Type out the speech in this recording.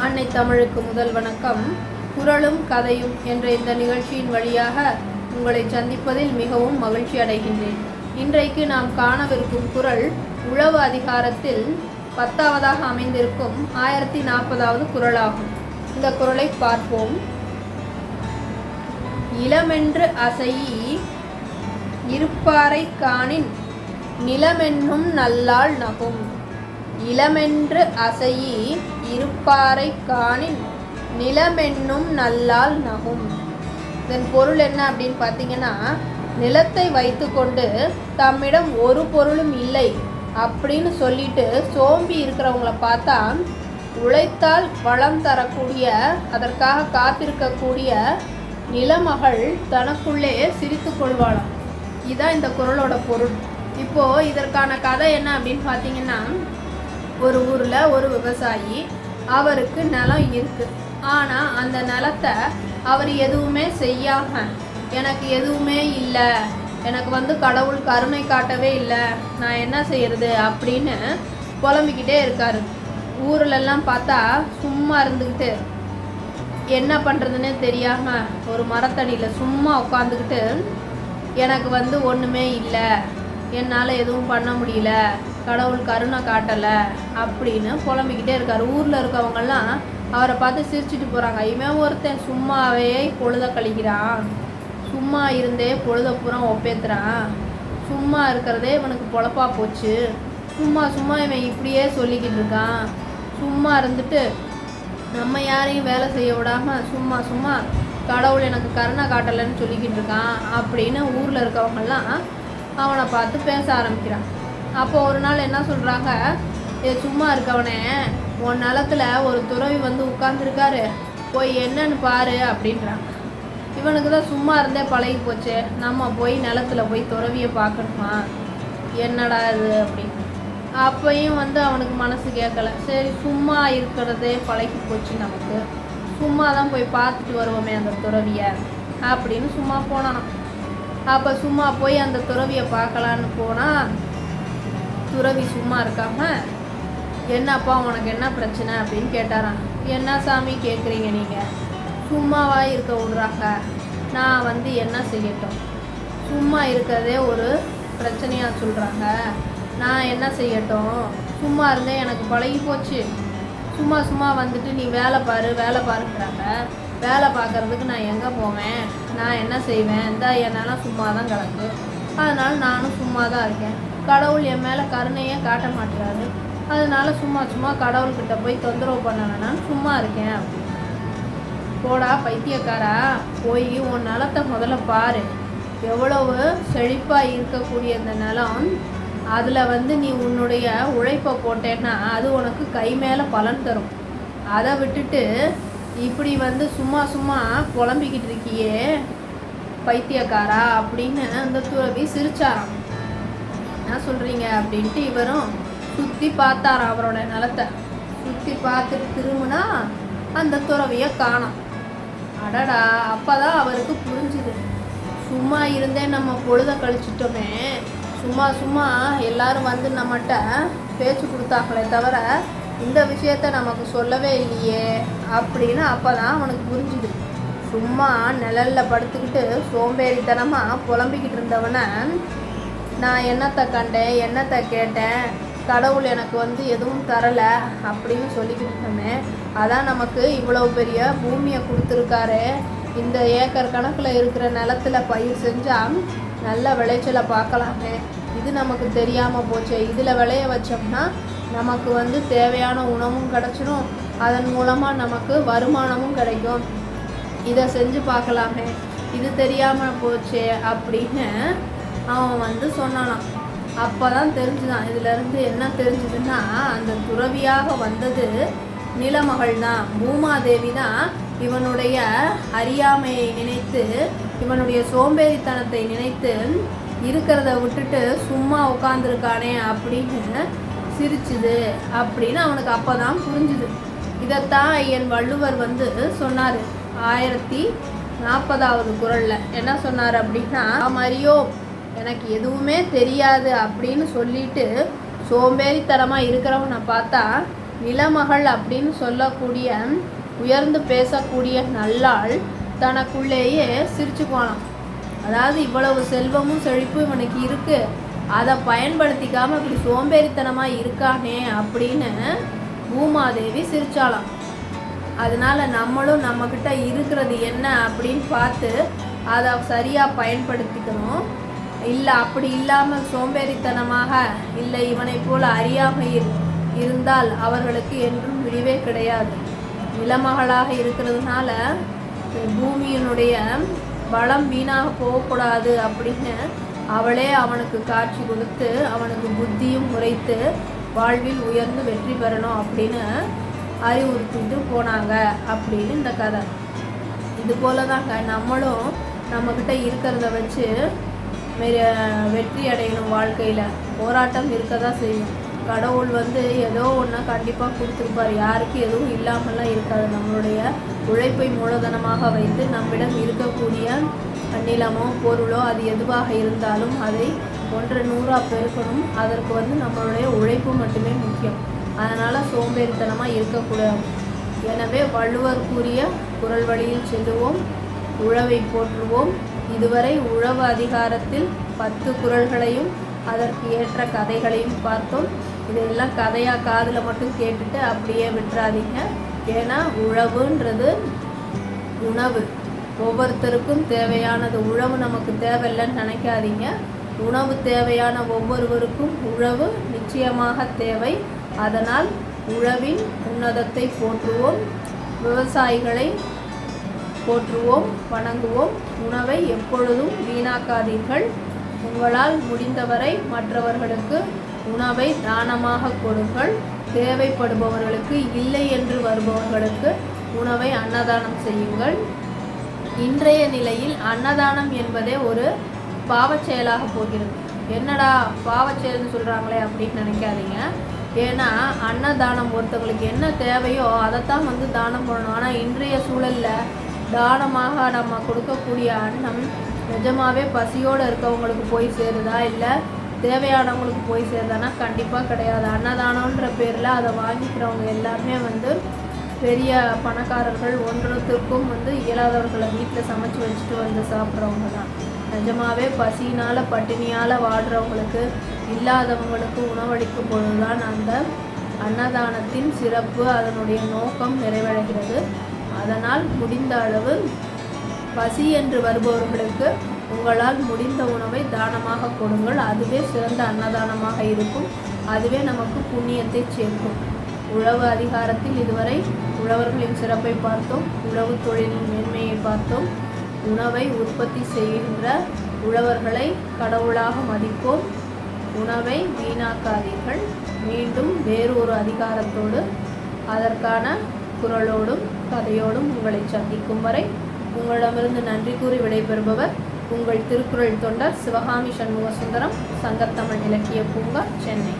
அன்னை தமிழுக்கு முதல் வணக்கம். குறளும் கதையும் என்ற இந்த நிகழ்ச்சியின் வழியாக உங்களை சந்திப்பதில் மிகவும் மகிழ்ச்சி அடைகின்றேன். இன்றைக்கு நாம் காணவிருக்கும் குறள் உழவு அதிகாரத்தில் 10ஆவதாக அமைந்திருக்கும் 1040வது குறளாகும். இந்த குறளை பார்ப்போம். இளமென்று அசையி இருப்பாரை காணின் நிலமென்னும் நல்லாள் நகும். இளமென்று அசையி இருப்பாரை காணின் நிலமென்னும் நல்லாள் நகும். இதன் பொருள் என்ன அப்படின்னு பார்த்தீங்கன்னா, நிலத்தை வைத்து கொண்டு தம்மிடம் ஒரு பொருளும் இல்லை அப்படின்னு சொல்லிட்டு சோம்பி இருக்கிறவங்கள பார்த்தா உழைத்தால் வளம் தரக்கூடிய, அதற்காக காத்திருக்கக்கூடிய நிலமகள் தனக்குள்ளே சிரித்து கொள்வாளாம். இதுதான் இந்த குறளோட பொருள். இப்போது இதற்கான கதை என்ன அப்படின்னு பார்த்தீங்கன்னா, ஒரு ஊரில் ஒரு விவசாயி, அவருக்கு நிலம் இருக்குது. ஆனால் அந்த நிலத்தை அவர் எதுவுமே செய்யாமல், எனக்கு எதுவுமே இல்லை, எனக்கு கடவுள் கருணை காட்டவே இல்லை, நான் என்ன செய்யறது அப்படின்னு புலம்பிக்கிட்டே இருக்காரு. ஊர்லெல்லாம் பார்த்தா சும்மா இருந்துக்கிட்டு என்ன பண்ணுறதுன்னு தெரியாமல் ஒரு மரத்தடியில் சும்மா உட்காந்துக்கிட்டு எனக்கு ஒன்றுமே இல்லை, என்னால் எதுவும் பண்ண முடியல, கடவுள் கருணை காட்டலை அப்படின்னு புலம்பிக்கிட்டே இருக்கார். ஊரில் இருக்கவங்கெல்லாம் அவரை பார்த்து சிரிச்சுட்டு போகிறாங்க. இவன் ஒருத்தன் சும்மாவே பொழுத கழிக்கிறான், சும்மா இருந்தே பொழுத பூரா ஒப்பேத்துறான், சும்மா இருக்கிறதே இவனுக்கு பொழப்பா போச்சு, சும்மா சும்மா இவன் இப்படியே சொல்லிக்கிட்டு இருக்கான், சும்மா இருந்துட்டு நம்ம யாரையும் வேலை செய்ய விடாமல் சும்மா சும்மா கடவுள் எனக்கு கருணை காட்டலைன்னு சொல்லிக்கிட்டு இருக்கான் அப்படின்னு ஊரில் இருக்கவங்கெல்லாம் அவனை பார்த்து பேச ஆரம்பிக்கிறான். அப்போ ஒரு நாள் என்ன சொல்கிறாங்க, சும்மா இருக்கவனே, உன் நிலத்தில் ஒரு துறவி உட்காந்துருக்காரு, போய் என்னன்னு பாரு அப்படின்றாங்க. இவனுக்கு தான் சும்மா இருந்தே பழகி போச்சு, நம்ம போய் நிலத்தில் போய் துறவியை பார்க்கணுமா, என்னடா இது அப்படின்னு. அப்பையும் அவனுக்கு மனசு கேட்கல. சரி, சும்மா இருக்கிறதே பழகி போச்சு, நமக்கு சும்மா தான் போய் பார்த்துட்டு வருவோமே அந்த துறவியை அப்படின்னு சும்மா போனான். அப்போ சும்மா போய் அந்த துறவியை பார்க்கலான்னு போனால், துறவி சும்மா இருக்காம, என்னப்பா உனக்கு என்ன பிரச்சனை அப்படின்னு கேட்டாராம். என்ன சாமி கேட்குறீங்க நீங்கள், சும்மாவா இருக்க விடுறாங்க, நான் என்ன செய்யட்டும், சும்மா இருக்கிறதே ஒரு பிரச்சனையாக சொல்கிறாங்க, நான் என்ன செய்யட்டும், சும்மா இருந்தே எனக்கு பழகி போச்சு, சும்மா சும்மா நீ வேலை பாரு வேலை பாருங்கிறாங்க, வேலை பார்க்குறதுக்கு நான் எங்கே போவேன், நான் என்ன செய்வேன், என்னால் சும்மா தான் கிடக்கு, அதனால் நானும் சும்மா தான் இருக்கேன், கடவுள் என் மேலே கருணையே காட்ட மாட்டுறாரு, அதனால் சும்மா சும்மா கடவுள்கிட்ட போய் தொந்தரவு பண்ண வேணான்னு சும்மா இருக்கேன் அப்படின்னு. போடா பைத்தியக்காரா, போய் உன் நிலத்தை முதல்ல பாரு, எவ்வளவு செழிப்பாக இருக்கக்கூடிய இந்த நிலம், அதில் நீ உன்னுடைய உழைப்பை போட்டேன்னா அது உனக்கு கை மேலே பலன் தரும். அதை விட்டுட்டு இப்படி சும்மா சும்மா புலம்பிக்கிட்டு இருக்கியே பைத்தியக்காரா அப்படின்னு அந்த துறவி சிரிச்சாராம். என்ன சொல்கிறீங்க அப்படின்ட்டு இவரும் சுற்றி பார்த்தாராம். அவரோட நிலத்தை சுற்றி பார்த்துட்டு திரும்பினா அந்த துறவியை காணோம். அடடா, அப்போ தான் அவருக்கு புரிஞ்சுது, சும்மா இருந்தே நம்ம பொழுத கழிச்சிட்டோமே, சும்மா சும்மா எல்லாரும் நம்மகிட்ட பேச்சு கொடுத்தாங்களே தவிர இந்த விஷயத்த நமக்கு சொல்லவே இல்லையே அப்படின்னு அப்போ தான் அவனுக்கு புரிஞ்சுது. சும்மா நிழலில் படுத்துக்கிட்டு சோம்பேறித்தனமாக புலம்பிக்கிட்டு இருந்தவனை நான் என்னத்தை கண்டேன், என்னத்தை கேட்டேன், கடவுள் எனக்கு எதுவும் தரலை அப்படின்னு சொல்லிக்கிட்டு இருந்தோமே, அதான் நமக்கு இவ்வளோ பெரிய பூமியை கொடுத்துருக்காரு, இந்த ஏக்கர் கணக்கில் இருக்கிற நிலத்தில் பயிர் செஞ்சால் நல்ல விளைச்சலை பார்க்கலாமே, இது நமக்கு தெரியாமல் போச்சு, இதில் விளைய வச்சோம்னா நமக்கு தேவையான உணவும் கிடச்சிடும், அதன் மூலமாக நமக்கு வருமானமும் கிடைக்கும், இதை செஞ்சு பார்க்கலாமே, இது தெரியாமல் போச்சே அப்படின்னு அவன் சொன்னானான். அப்போ தான் தெரிஞ்சுதான், இதிலேருந்து என்ன தெரிஞ்சுதுன்னா, அந்த துறவியாக வந்தது நிலமகள் தான், பூமாதேவி தான் இவனுடைய அறியாமையை நினைத்து, இவனுடைய சோம்பேறித்தனத்தை நினைத்து இருக்கிறத விட்டுட்டு சும்மா உட்காந்துருக்கானே அப்படின்னு சிரிச்சுது அப்படின்னு அவனுக்கு அப்போ தான் புரிஞ்சுது. இதைத்தான் என் வள்ளுவர் சொன்னார் 1040வது குறளில். என்ன சொன்னார் அப்படின்னா, மரியோ எனக்கு எதுவுமே தெரியாது அப்படின்னு சொல்லிட்டு சோம்பேறித்தனமாக இருக்கிறவனை பார்த்தா நிலமகள் அப்படின்னு சொல்லக்கூடிய உயர்ந்து பேசக்கூடிய நல்லாள் தனக்குள்ளேயே சிரிச்சுக்குவானாம். அதாவது இவ்வளவு செல்வமும் செழிப்பும் இவனுக்கு இருக்கு, அதை பயன்படுத்திக்காம இப்படி சோம்பேறித்தனமாக இருக்கானே அப்படின்னு பூமாதேவி சிரிச்சாலாம். அதனால நம்மளும் நம்மக்கிட்ட இருக்கிறது என்ன அப்படின்னு பார்த்து அதை சரியாக பயன்படுத்திக்கணும். இல்லை அப்படி இல்லாமல் சோம்பேறித்தனமாக இல்லை இவனை போல் அறியாமல் இருந்தால் அவர்களுக்கு என்றும் விடிவே கிடையாது. நிலமகளாக இருக்கிறதுனால பூமியினுடைய பலம் வீணாக போகக்கூடாது அப்படின்னு அவளே அவனுக்கு காட்சி கொடுத்து அவனுக்கு புத்தியும் உரைத்து வாழ்வில் உயர்ந்து வெற்றி பெறணும் அப்படின்னு அறிவுறுத்திட்டு போனாங்க அப்படின்னு இந்த கதை. இது போல தாங்க நம்மளும் நம்மக்கிட்ட இருக்கிறத வச்சு வெற்றி அடையணும். வாழ்க்கையில் போராட்டம் இருக்க தான் செய்யும். கடவுள் ஏதோ ஒன்று கண்டிப்பாக கொடுத்துருப்பார். யாருக்கு எதுவும் இல்லாமலாம் இருக்காது. நம்மளுடைய உழைப்பை மூலதனமாக வைத்து நம்மிடம் இருக்கக்கூடிய நிலமோ பொருளோ அது எதுவாக இருந்தாலும் அதை 100 பெருக்கணும். அதற்கு நம்மளுடைய உழைப்பு மட்டுமே முக்கியம். அதனால் சோம்பேறித்தனமாக இருக்கக்கூடாது. எனவே வள்ளுவர் கூறிய குறள் வழியில் செல்லுவோம், உழவை போற்றுவோம். இதுவரை உழவு அதிகாரத்தில் 10 குறள்களையும் அதற்கு ஏற்ற கதைகளையும் பார்த்தோம். இதெல்லாம் கதையாக காதில் மட்டும் கேட்டுட்டு அப்படியே விட்டுறாதீங்க. ஏன்னா உழவுன்றது உணவு, ஒவ்வொருத்தருக்கும் தேவையானது. உழவு நமக்கு தேவையில்லைன்னு நினைக்காதீங்க. உணவு தேவையான ஒவ்வொருவருக்கும் உழவு நிச்சயமாக தேவை. அதனால் உழவின் உன்னதத்தை போற்றுவோம், விவசாயிகளை போற்றுவோம், வணங்குவோம். உணவை எப்பொழுதும் வீணாக்காதீர்கள். உங்களால் முடிந்தவரை மற்றவர்களுக்கு உணவை தானமாக கொடுங்கள். தேவைப்படுபவர்களுக்கு, இல்லை என்று வருபவர்களுக்கு உணவை அன்னதானம் செய்யுங்கள். இன்றைய நிலையில் அன்னதானம் என்பதே ஒரு பாவச் செயலாக போகிறது. என்னடா பாவச்செயல்னு சொல்கிறாங்களே அப்படின்னு நினைக்காதீங்க. ஏன்னா அன்னதானம் ஒருத்தவங்களுக்கு என்ன தேவையோ அதைத்தான் தானம் பண்ணணும். ஆனால் இன்றைய சூழலில் தானமாக நம்ம கொடுக்கக்கூடிய அன்னம் நிஜமாகவே பசியோடு இருக்கவங்களுக்கு போய் சேருதா, இல்லை தேவையானவங்களுக்கு போய் சேருதானா? கண்டிப்பாக கிடையாது. அன்னதானன்ற பேரில் அதை வாங்கிக்கிறவங்க எல்லாருமே பெரிய பணக்காரர்கள், ஒன்றத்திற்கும் இயலாதவர்களை வீட்டில் சமைச்சு வச்சுட்டு சாப்பிட்றவங்க தான். நிஜமாகவே பசியினால் பட்டினியால் வாடுறவங்களுக்கு, இல்லாதவங்களுக்கு உணவளிக்கும் பொழுது தான் அந்த அன்னதானத்தின் சிறப்பு, அதனுடைய நோக்கம் நிறைவடைகிறது. அதனால் முடிந்த அளவு பசி என்று வருபவர்களுக்கு உங்களால் முடிந்த உணவை தானமாக கொடுங்கள். அதுவே சிறந்த அன்னதானமாக இருக்கும். அதுவே நமக்கு புண்ணியத்தை சேர்க்கும். உழவு அதிகாரத்தில் இதுவரை உழவர்களின் சிறப்பை பார்த்தோம், உழவு தொழிலின் மேன்மையை பார்த்தோம். உணவை உற்பத்தி செய்கின்ற உழவர்களை கடவுளாக மதிப்போம். உணவை வீணாக்காதீர்கள். மீண்டும் வேறு ஒரு அதிகாரத்தோடு அதற்கான குறளோடும் கதையோடும் உங்களை சந்திக்கும் வரை உங்களிடமிருந்து நன்றி கூறி விடைபெறுபவர் உங்கள் திருக்குறள் தொண்டர் சிவகாமி சண்முக சுந்தரம், சங்கத்தமிழ் இலக்கிய பூங்கா, சென்னை.